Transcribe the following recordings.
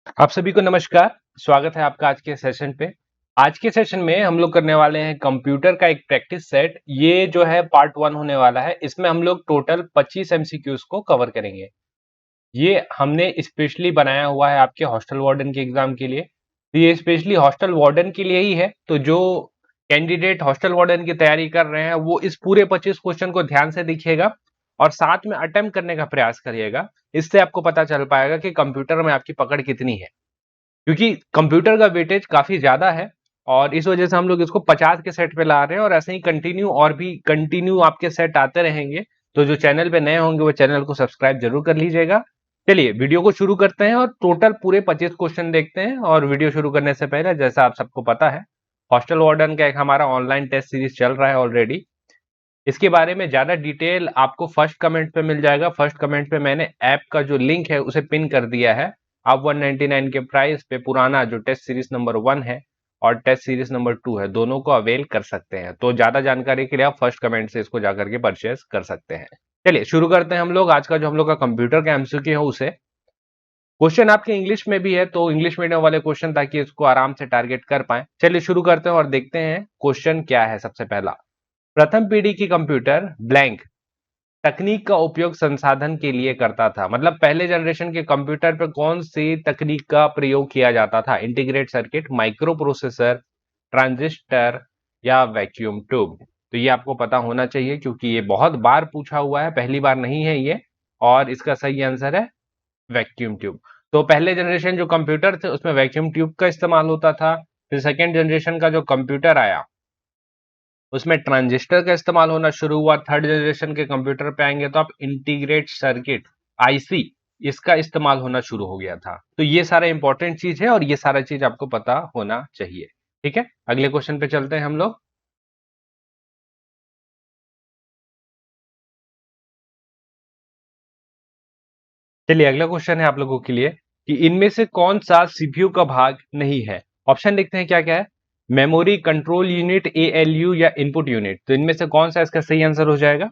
आप सभी को नमस्कार। स्वागत है आपका आज के सेशन पे। आज के सेशन में हम लोग करने वाले हैं कंप्यूटर का एक प्रैक्टिस सेट। ये जो है पार्ट 1 होने वाला है। इसमें हम लोग टोटल 25 एमसीक्यूज को कवर करेंगे। ये हमने स्पेशली बनाया हुआ है आपके हॉस्टल वार्डन के एग्जाम के लिए। तो ये स्पेशली हॉस्टल वार्डन के लिए ही है। तो जो कैंडिडेट हॉस्टल वार्डन की तैयारी कर रहे हैं वो इस पूरे 25 क्वेश्चन को ध्यान से देखिएगा और साथ में अटेम्प्ट करने का प्रयास करिएगा। इससे आपको पता चल पाएगा कि कंप्यूटर में आपकी पकड़ कितनी है, क्योंकि कंप्यूटर का वेटेज काफी ज्यादा है और इस वजह से हम लोग इसको 50 के सेट पे ला रहे हैं और ऐसे ही कंटिन्यू और भी कंटिन्यू आपके सेट आते रहेंगे। तो जो चैनल पे नए होंगे वो चैनल को सब्सक्राइब जरूर कर लीजिएगा। चलिए वीडियो को शुरू करते हैं और टोटल पूरे 25 क्वेश्चन देखते हैं। और वीडियो शुरू करने से पहले जैसा आप सबको पता है, हॉस्टल वार्डन का एक हमारा ऑनलाइन टेस्ट सीरीज चल रहा है ऑलरेडी। इसके बारे में ज्यादा डिटेल आपको फर्स्ट कमेंट पे मिल जाएगा। फर्स्ट कमेंट पे मैंने ऐप का जो लिंक है उसे पिन कर दिया है। आप 199 के प्राइस पे पुराना जो टेस्ट सीरीज नंबर 1 है और टेस्ट सीरीज नंबर 2 है, दोनों को अवेल कर सकते हैं। तो ज्यादा जानकारी के लिए आप फर्स्ट कमेंट से इसको जाकर के परचेज कर सकते हैं। चलिए शुरू करते हैं हम लोग आज का जो हम लोग का कंप्यूटर का एमसीक्यू है उसे। क्वेश्चन आपके इंग्लिश में भी है तो इंग्लिश मीडियम वाले क्वेश्चन, ताकि इसको आराम से टारगेट कर पाए। चलिए शुरू करते हैं और देखते हैं क्वेश्चन क्या है। सबसे पहला, प्रथम पीढ़ी की कंप्यूटर ब्लैंक तकनीक का उपयोग संसाधन के लिए करता था। मतलब पहले जनरेशन के कंप्यूटर पर कौन सी तकनीक का प्रयोग किया जाता था? Integrate circuit, micro processor, transistor या वैक्यूम ट्यूब। तो ये आपको पता होना चाहिए क्योंकि ये बहुत बार पूछा हुआ है, पहली बार नहीं है ये। और इसका सही आंसर है वैक्यूम ट्यूब। तो पहले जनरेशन जो कंप्यूटर थे उसमें वैक्यूम ट्यूब का इस्तेमाल होता था। फिर सेकेंड जनरेशन का जो कंप्यूटर आया उसमें ट्रांजिस्टर का इस्तेमाल होना शुरू हुआ। थर्ड जनरेशन के कंप्यूटर पे आएंगे तो आप इंटीग्रेट सर्किट, आईसी, इसका इस्तेमाल होना शुरू हो गया था। तो ये सारा इंपॉर्टेंट चीज है और ये सारा चीज आपको पता होना चाहिए। ठीक है, अगले क्वेश्चन पे चलते हैं हम लोग। चलिए अगला क्वेश्चन है आप लोगों के लिए कि इनमें से कौन सा सीपीयू का भाग नहीं है? ऑप्शन देखते हैं क्या क्या है। मेमोरी, कंट्रोल यूनिट, एएलयू या इनपुट यूनिट। तो इनमें से कौन सा इसका सही आंसर हो जाएगा?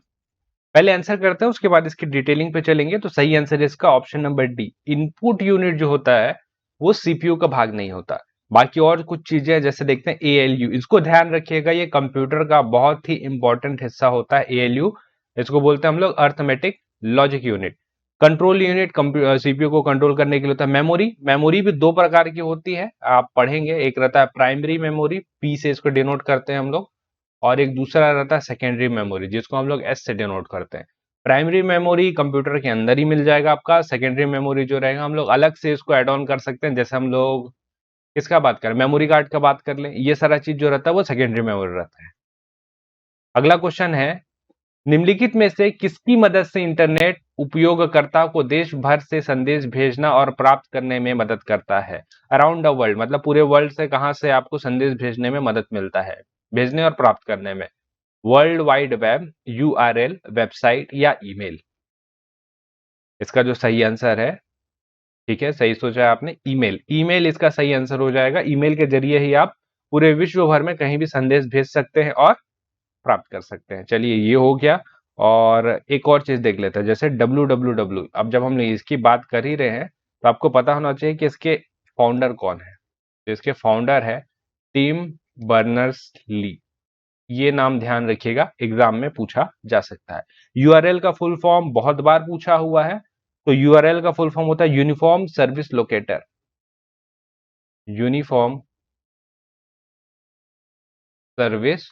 पहले आंसर करते हैं उसके बाद इसकी डिटेलिंग पे चलेंगे। तो सही आंसर है इसका option number D. Input unit जो होता है वो सीपीयू का भाग नहीं होता। बाकी और कुछ चीजें जैसे देखते हैं एएलयू, इसको ध्यान रखिएगा, ये कंप्यूटर का बहुत ही इंपॉर्टेंट हिस्सा होता है एएलयू। इसको बोलते हैं हम लोग arithmetic logic unit. Control unit CPU को कंट्रोल करने के लिए होता है। मेमोरी, मेमोरी भी दो प्रकार की होती है, आप पढ़ेंगे। एक रहता है प्राइमरी मेमोरी, पी से इसको डिनोट करते हैं हम लोग, और एक दूसरा रहता है सेकेंडरी मेमोरी जिसको हम लोग एस से डिनोट करते हैं। प्राइमरी मेमोरी कंप्यूटर के अंदर ही मिल जाएगा आपका। सेकेंडरी मेमोरी जो रहेगा हम लोग अलग से इसको ऐड ऑन कर सकते हैं। जैसे हम लोग किसका बात करें, मेमोरी कार्ड का बात कर लें, ये सारा चीज जो रहता है वो सेकेंडरी मेमोरी रहता है। अगला क्वेश्चन है, निम्नलिखित में से किसकी मदद से इंटरनेट उपयोगकर्ता को देश भर से संदेश भेजना और प्राप्त करने में मदद करता है? अराउंड द वर्ल्ड, मतलब पूरे वर्ल्ड से कहां से आपको संदेश भेजने में मदद मिलता है, भेजने और प्राप्त करने में? World wide web, URL, website या ईमेल? इसका जो सही आंसर है, ठीक है सही सोचा है आपने, ईमेल। ईमेल इसका सही आंसर हो जाएगा। ईमेल के जरिए ही आप पूरे विश्व भर में कहीं भी संदेश भेज सकते हैं और प्राप्त कर सकते हैं। चलिए ये हो गया। और एक और चीज देख लेते हैं, जैसे www। अब जब हम इसकी बात कर ही रहे हैं तो आपको पता होना चाहिए कि इसके फाउंडर कौन है। तो इसके फाउंडर है टिम बर्नर्स ली। ये नाम ध्यान रखिएगा, एग्जाम में पूछा जा सकता है। यूआरएल का फुल फॉर्म बहुत बार पूछा हुआ है। तो यूआरएल का फुल फॉर्म होता है uniform service locator. Uniform service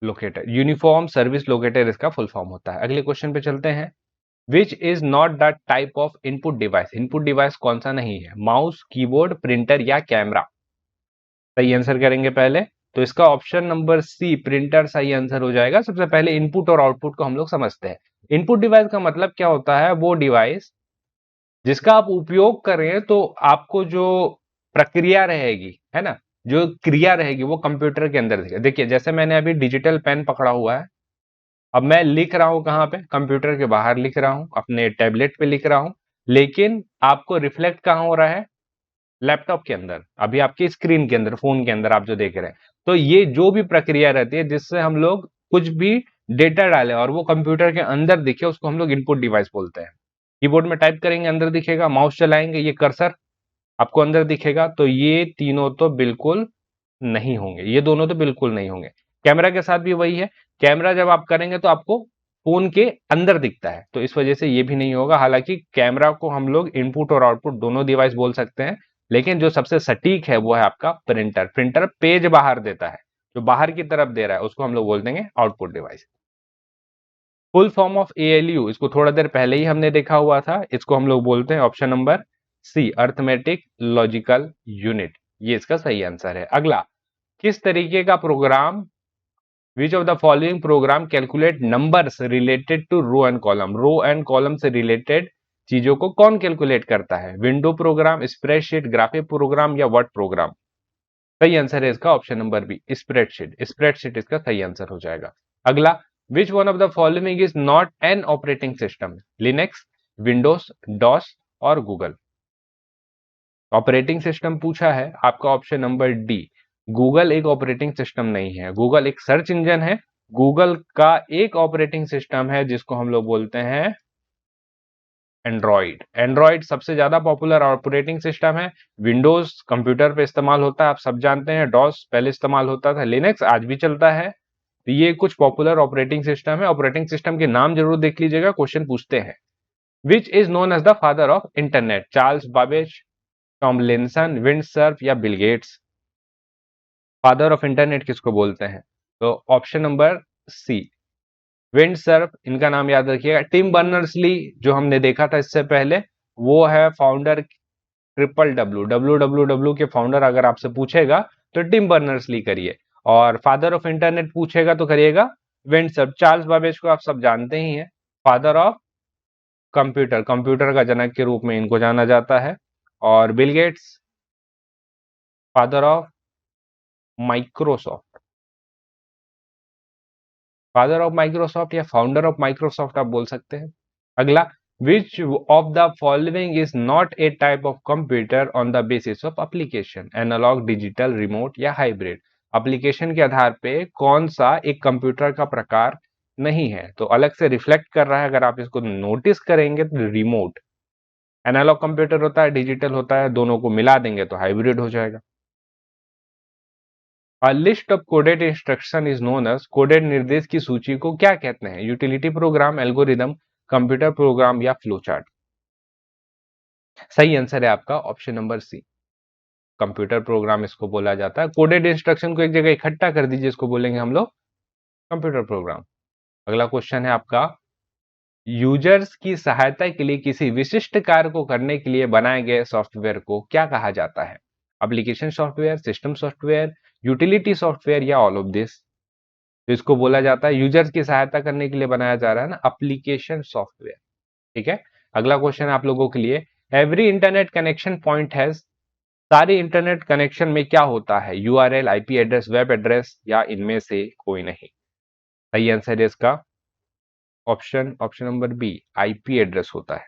locator, uniform service locator इसका फुल फॉर्म होता है। अगले क्वेश्चन पे चलते हैं। Which is not the type of input device? Input device कौन सा नहीं है? माउस, कीबोर्ड, प्रिंटर या कैमरा? सही आंसर करेंगे पहले। तो इसका ऑप्शन नंबर सी, प्रिंटर, सही आंसर हो जाएगा। सबसे पहले इनपुट और आउटपुट को हम लोग समझते हैं। इनपुट डिवाइस का मतलब क्या होता है? वो डिवाइस जिसका आप उपयोग कर रहे हैं तो आपको जो प्रक्रिया रहेगी, है ना, जो क्रिया रहेगी वो कंप्यूटर के अंदर दिखेगी। देखिए जैसे मैंने अभी डिजिटल पेन पकड़ा हुआ है, अब मैं लिख रहा हूं कहां पे? कंप्यूटर के बाहर लिख रहा हूं, अपने टैबलेट पे लिख रहा हूं। लेकिन आपको रिफ्लेक्ट कहां हो रहा है? लैपटॉप के अंदर, अभी आपकी स्क्रीन के अंदर, फोन के अंदर आप जो देख रहे हैं। तो ये जो भी प्रक्रिया रहती है जिससे हम लोग कुछ भी डेटा डालें और वो कंप्यूटर के अंदर दिखे, उसको हम लोग इनपुट डिवाइस बोलते हैं। कीबोर्ड में टाइप करेंगे अंदर दिखेगा, माउस चलाएंगे ये कर्सर आपको अंदर दिखेगा, तो ये तीनों तो बिल्कुल नहीं होंगे, ये दोनों तो बिल्कुल नहीं होंगे। कैमरा के साथ भी वही है, कैमरा जब आप करेंगे तो आपको फोन के अंदर दिखता है, तो इस वजह से ये भी नहीं होगा। हालांकि कैमरा को हम लोग इनपुट और आउटपुट दोनों डिवाइस बोल सकते हैं, लेकिन जो सबसे सटीक है वो है आपका प्रिंटर। प्रिंटर पेज बाहर देता है, जो बाहर की तरफ दे रहा है उसको हम लोग बोल देंगे output device. Full form of ALU, इसको थोड़ा देर पहले ही हमने देखा हुआ था, इसको हम लोग बोलते हैं option number C, arithmetic logical unit, ये इसका सही आंसर है। अगला, किस तरीके का program, which of the following program calculate numbers related to row and column, row and column से रिलेटेड चीजों को कौन कैलकुलेट करता है? Window program, spreadsheet, graphic program या वर्ड प्रोग्राम? सही आंसर है इसका option number B, spreadsheet. Spreadsheet इसका सही आंसर हो जाएगा। अगला, which one of the following is not an operating system? Linux, Windows, DOS और गूगल? ऑपरेटिंग सिस्टम पूछा है आपका ऑप्शन नंबर डी, गूगल एक ऑपरेटिंग सिस्टम नहीं है। गूगल एक सर्च इंजन है, गूगल का एक ऑपरेटिंग सिस्टम है जिसको हम लोग बोलते हैं एंड्रॉइड। एंड्रॉइड सबसे ज्यादा पॉपुलर ऑपरेटिंग सिस्टम है। विंडोज कंप्यूटर पे इस्तेमाल होता है, आप सब जानते हैं। डॉस पहले इस्तेमाल होता था, लिनक्स आज भी चलता है। तो ये कुछ पॉपुलर ऑपरेटिंग सिस्टम है। ऑपरेटिंग सिस्टम के नाम जरूर देख लीजिएगा, क्वेश्चन पूछते हैं। Which is known as the father of internet? Charles Babbage, Tomlinson, Windsurf या Bill Gates? Father of internet किसको बोलते हैं? तो ऑप्शन नंबर सी, विंडसर्फ, इनका नाम याद रखिएगा। टिम बर्नर्स-ली जो हमने देखा था इससे पहले, वो है founder triple W, W W W के फाउंडर। अगर आपसे पूछेगा तो टिम बर्नर्स-ली करिए, और फादर ऑफ इंटरनेट पूछेगा तो करिएगा विंडसर्फ। चार्ल्स बाबेज को आप सब जानते ही हैं, फादर ऑफ कंप्यूटर, कंप्यूटर का जनक के रूप में इनको जाना जाता है। और Bill Gates, father of Microsoft, father of Microsoft या फाउंडर ऑफ माइक्रोसॉफ्ट आप बोल सकते हैं। अगला, which of the following is not a type of computer on the basis of application? Analog, digital, remote या हाइब्रिड? एप्लीकेशन के आधार पे कौन सा एक कंप्यूटर का प्रकार नहीं है? तो अलग से रिफ्लेक्ट कर रहा है, अगर आप इसको नोटिस करेंगे तो रिमोट। एनालॉग कंप्यूटर होता है, डिजिटल होता है, दोनों को मिला देंगे तो हाइब्रिड हो जाएगा। A list of coded instruction is known as, coded निर्देश की सूची को क्या कहते हैं? Utility program, algorithm, computer program या फ्लो चार्ट? सही आंसर है आपका option number C, computer program इसको बोला जाता है। कोडेड इंस्ट्रक्शन को एक जगह इकट्ठा कर दीजिए, इसको बोलेंगे हम लोग कंप्यूटर प्रोग्राम। अगला क्वेश्चन है आपका, यूजर्स की सहायता के लिए किसी विशिष्ट कार्य को करने के लिए बनाए गए सॉफ्टवेयर को क्या कहा जाता है? Application software, system software, utility software या ऑल ऑफ दिस? तो इसको बोला जाता है, यूजर्स की सहायता करने के लिए बनाया जा रहा है ना, एप्लीकेशन सॉफ्टवेयर। ठीक है। अगला क्वेश्चन आप लोगों के लिए, every internet connection point has, सारे इंटरनेट कनेक्शन में क्या होता है? URL, IP address, web address या इनमें से कोई नहीं? सही आंसर है इसका option option number B, IP address होता है।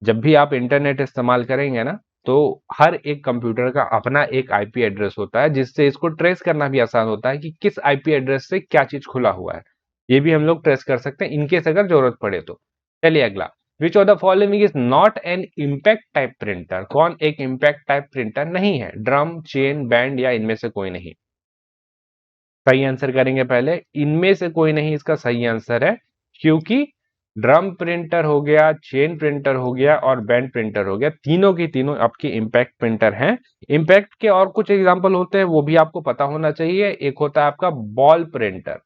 जब भी आप इंटरनेट इस्तेमाल करेंगे ना, तो हर एक कंप्यूटर का अपना एक आईपी एड्रेस होता है, जिससे इसको ट्रेस करना भी आसान होता है कि किस आईपी एड्रेस से क्या चीज खुला हुआ है। ये भी हम लोग ट्रेस कर सकते हैं इनकेस अगर जरूरत पड़े तो। चलिए अगला, which of the following is not an impact type printer? कौन एक इम्पैक्ट टाइप प्रिंटर नहीं है? ड्रम, चेन, बैंड या इनमें से कोई नहीं? सही आंसर करेंगे पहले, इनमें से कोई नहीं इसका सही आंसर है, क्योंकि ड्रम प्रिंटर हो गया, चेन प्रिंटर हो गया और बैंड प्रिंटर हो गया, तीनों की तीनों आपकी इम्पैक्ट प्रिंटर हैं। इम्पैक्ट के और कुछ एग्जांपल होते हैं, वो भी आपको पता होना चाहिए। एक होता है आपका बॉल प्रिंटर,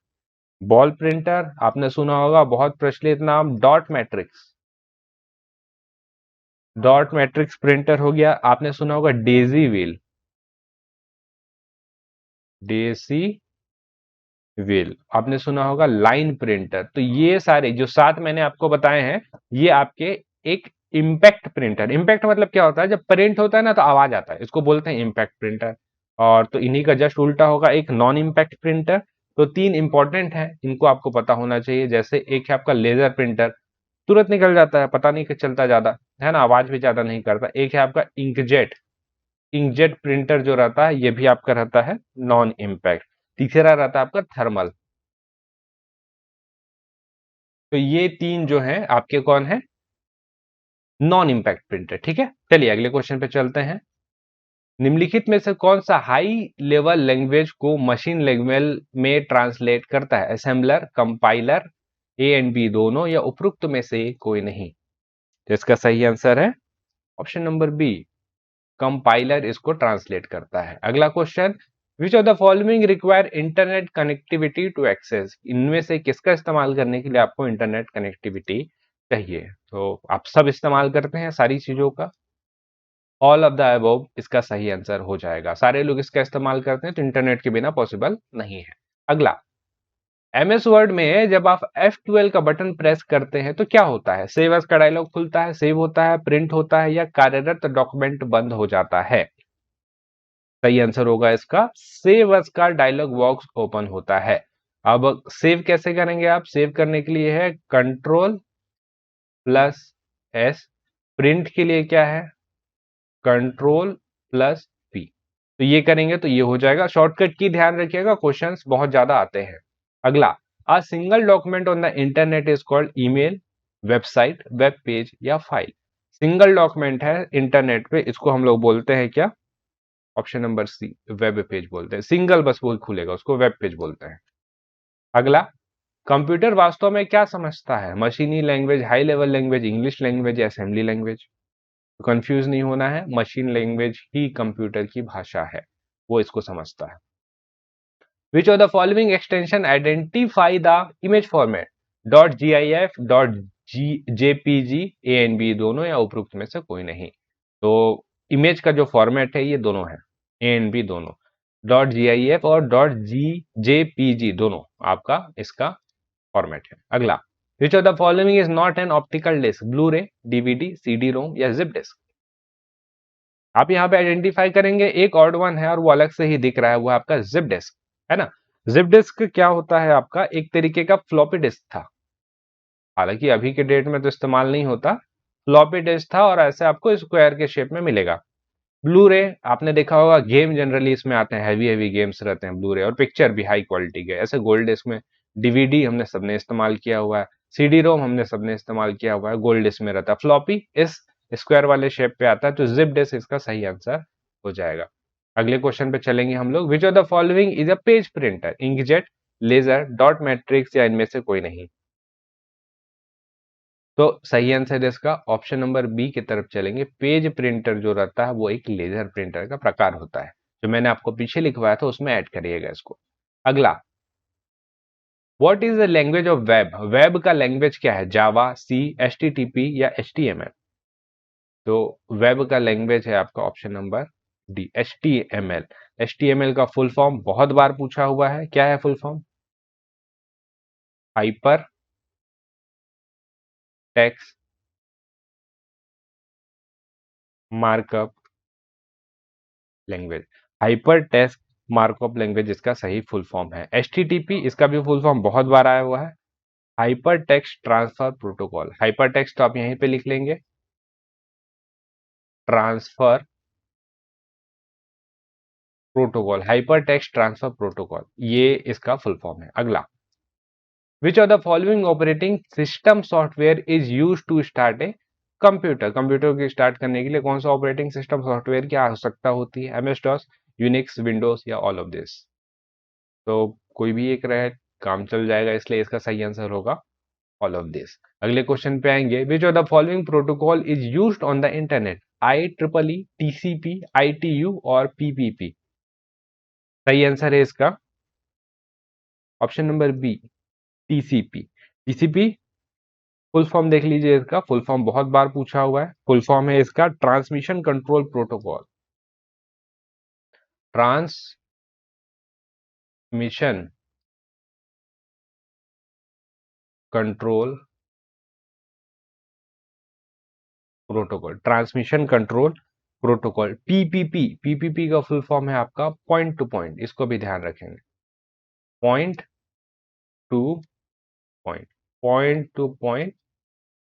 बॉल प्रिंटर आपने सुना होगा, बहुत प्रचलित नाम dot matrix, dot matrix printer हो गया। आपने सुना होगा डेजी व्हील, डेसी व्हील। आपने सुना होगा लाइन प्रिंटर। तो ये सारे जो सात मैंने आपको बताए हैं, ये आपके एक इम्पैक्ट प्रिंटर, इम्पैक्ट मतलब क्या होता है? जब प्रिंट होता है ना तो आवाज आता है, इसको बोलते हैं इम्पैक्ट प्रिंटर। और तो इन्हीं का जस्ट उल्टा होगा एक नॉन इम्पैक्ट प्रिंटर। तो तीन इंपॉर्टेंट है, इनको आपको पता होना चाहिए। जैसे एक है आपका लेजर प्रिंटर, तुरंत निकल जाता है, पता नहीं कि चलता ज्यादा है ना, आवाज भी ज्यादा नहीं करता। एक है आपका इंकजेट, इंकजेट प्रिंटर जो रहता है ये भी आपका रहता है नॉन इम्पैक्ट। तीसरा रहता है आपका थर्मल। तो ये तीन जो हैं आपके कौन है? Non impact printer. ठीक है, चलिए अगले क्वेश्चन पे चलते हैं। निम्नलिखित में से कौन सा हाई लेवल लैंग्वेज को मशीन लैंग्वेज में ट्रांसलेट करता है? Assembler, compiler, A and B दोनों, या उपरोक्त में से कोई नहीं? तो इसका सही आंसर है ऑप्शन नंबर बी, कंपाइलर इसको ट्रांसलेट करता है। अगला question, which of the following require internet connectivity to access? इनमें से किसका इस्तेमाल करने के लिए आपको इंटरनेट कनेक्टिविटी चाहिए? तो आप सब इस्तेमाल करते हैं सारी चीजों का, ऑल ऑफ द अबव इसका सही आंसर हो जाएगा। सारे लोग इसका इस्तेमाल करते हैं, तो इंटरनेट के बिना पॉसिबल नहीं है। अगला, एमएस वर्ड में जब आप F12 का बटन प्रेस करते हैं तो क्या होता है? सेव एज का डायलॉग खुलता है, सेव होता है, प्रिंट होता है, या कार्यरत डॉक्यूमेंट बंद हो जाता है? सही आंसर होगा इसका सेव एज का डायलॉग बॉक्स ओपन होता है। अब सेव कैसे करेंगे आप? सेव करने के लिए है कंट्रोल प्लस एस, प्रिंट के लिए क्या है? Control plus P. तो ये करेंगे तो ये हो जाएगा। शॉर्टकट की ध्यान रखिएगा, क्वेश्चंस बहुत ज्यादा आते हैं। अगला, a single document on the internet is called email, website, web page, या फाइल? सिंगल डॉक्यूमेंट है इंटरनेट पे, इसको हम लोग बोलते हैं क्या? Option number C, web page बोलते हैं। सिंगल बस बोल खुलेगा, उसको वेब पेज बोलते हैं। अगला, कंप्यूटर वास्तव में क्या समझता है? मशीनी language, high level language, English language, या असेंबली लैंग्वेज? कंफ्यूज नहीं होना है, मशीन लैंग्वेज ही कंप्यूटर की भाषा है, वो इसको समझता है। Which of the following extension identify the image format? Dot G I F, dot JPG, A and B दोनों, या उपरोक्त में से कोई नहीं? तो इमेज का जो फॉर्मेट है ये दोनों है, ए एंड बी दोनों। डॉट जी आई एफ और डॉट जी जेपीजी दोनों आपका इसका फॉर्मेट है। अगला, which of the following is not an optical disc? Blu-ray, DVD, CD ROM, या जिप डिस्क? आप यहाँ पे आइडेंटिफाई करेंगे, एक ऑड वन है और वो अलग से ही दिख रहा है, वो आपका जिप डिस्क है ना। जिप डिस्क क्या होता है? आपका एक तरीके का फ्लॉपी डिस्क था, हालांकि अभी के डेट में तो इस्तेमाल नहीं होता। फ्लॉपी डिस्क था और ऐसे आपको स्क्वायर के शेप में मिलेगा। ब्लू रे आपने देखा होगा, गेम जनरली इसमें आते हैं, हैवी हैवी गेम्स रहते हैं ब्लू रे, और पिक्चर भी हाई क्वालिटी के। ऐसे गोल्ड डिस्क में डीवीडी हमने सबने इस्तेमाल किया हुआ है, सीडी रोम हमने सबने इस्तेमाल किया हुआ है, गोल्ड डिस्क में रहता है। फ्लॉपी इस स्क्वायर वाले शेप पे आता है, तो जिप डिस्क इसका सही आंसर हो जाएगा। अगले क्वेश्चन पे चलेंगे हम लोग। Which of the following is a page printer? Inkjet, laser, dot matrix, या इनमें से कोई नहीं? तो सही आंसर इसका ऑप्शन नंबर बी की तरफ चलेंगे। पेज प्रिंटर जो रहता है वो एक लेजर प्रिंटर का प्रकार होता है, जो मैंने आपको पीछे लिखवाया था उसमें ऐड करिएगा इसको। अगला, what is the language of web? Web का लैंग्वेज क्या है? जावा, सी, एचटीटीपी, या एचटीएमएल? तो वेब का लैंग्वेज है आपका option number D, HTML. HTML का फुल फॉर्म बहुत बार पूछा हुआ है, क्या है full form? Hyper text markup language. Hyper text markup language इसका सही फुल फॉर्म है। एचटीटीपी इसका भी फुल फॉर्म बहुत बार आया हुआ है, hyper text transfer protocol. Hyper text तो आप यहीं पे लिख लेंगे, transfer protocol, hyper text transfer protocol, ये इसका फुल फॉर्म है। अगला, which of the following operating system software is use to start a computer? Computer को स्टार्ट करने के लिए कौन सा ऑपरेटिंग सिस्टम सॉफ्टवेयर की आवश्यकता होती है? एमएस डॉस, यूनिक्स, विंडोज, या ऑल ऑफ दिस? तो कोई भी एक रहे काम चल जाएगा, इसलिए इसका सही आंसर होगा ऑल ऑफ दिस। अगले क्वेश्चन पे आएंगे। Which of the following protocol is used on the internet? I triple E, TCP, ITU, और पीपीपी? सही आंसर है इसका option number B, TCP. TCP full form देख लीजिए, इसका फुल फॉर्म बहुत बार पूछा हुआ है। फुल फॉर्म है इसका transmission control protocol. Transmission control protocol, transmission control protocol, PPP. PPP का फुल फॉर्म है आपका पॉइंट टू पॉइंट, इसको भी ध्यान रखेंगे, point two point, point two point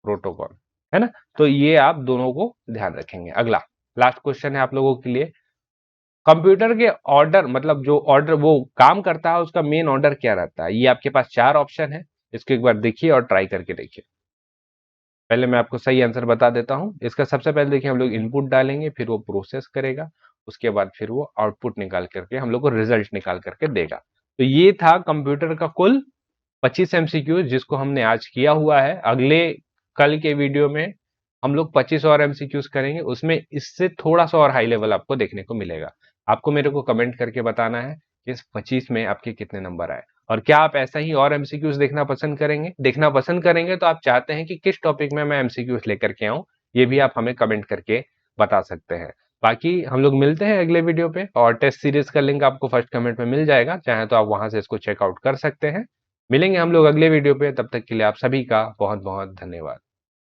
protocol, है ना। तो ये आप दोनों को ध्यान रखेंगे। अगला लास्ट क्वेश्चन है आप लोगों के लिए। कंप्यूटर के ऑर्डर, मतलब जो ऑर्डर वो काम करता है उसका मेन ऑर्डर क्या रहता है? ये आपके पास चार ऑप्शन है, इसको एक बार देखिए और ट्राई करके देखिए। पहले मैं आपको सही आंसर बता देता हूँ। इसका सबसे पहले देखिए हम लोग इनपुट डालेंगे, फिर वो प्रोसेस करेगा, उसके बाद फिर वो आउटपुट निकाल करके हम लोग को रिजल्ट निकाल करके देगा। तो ये था कंप्यूटर का कुल 25 एमसीक्यू जिसको हमने आज किया हुआ है। अगले कल के वीडियो में हम लोग 25 और एमसीक्यूज करेंगे, उसमें इससे थोड़ा सा और हाई लेवल आपको देखने को मिलेगा। आपको मेरे को कमेंट करके बताना है कि इस 25 में आपके कितने नंबर आए, और क्या आप ऐसा ही और एमसीक्यूज देखना पसंद करेंगे तो आप चाहते हैं कि किस टॉपिक में मैं एमसीक्यूज लेकर के आऊं, ये भी आप हमें कमेंट करके बता सकते हैं। बाकी हम लोग मिलते हैं अगले वीडियो पे, और टेस्ट सीरीज का लिंक आपको फर्स्ट कमेंट में मिल जाएगा, चाहे तो आप वहां से इसको चेकआउट कर सकते हैं। मिलेंगे हम लोग अगले वीडियो पे, तब तक के लिए आप सभी का बहुत बहुत धन्यवाद।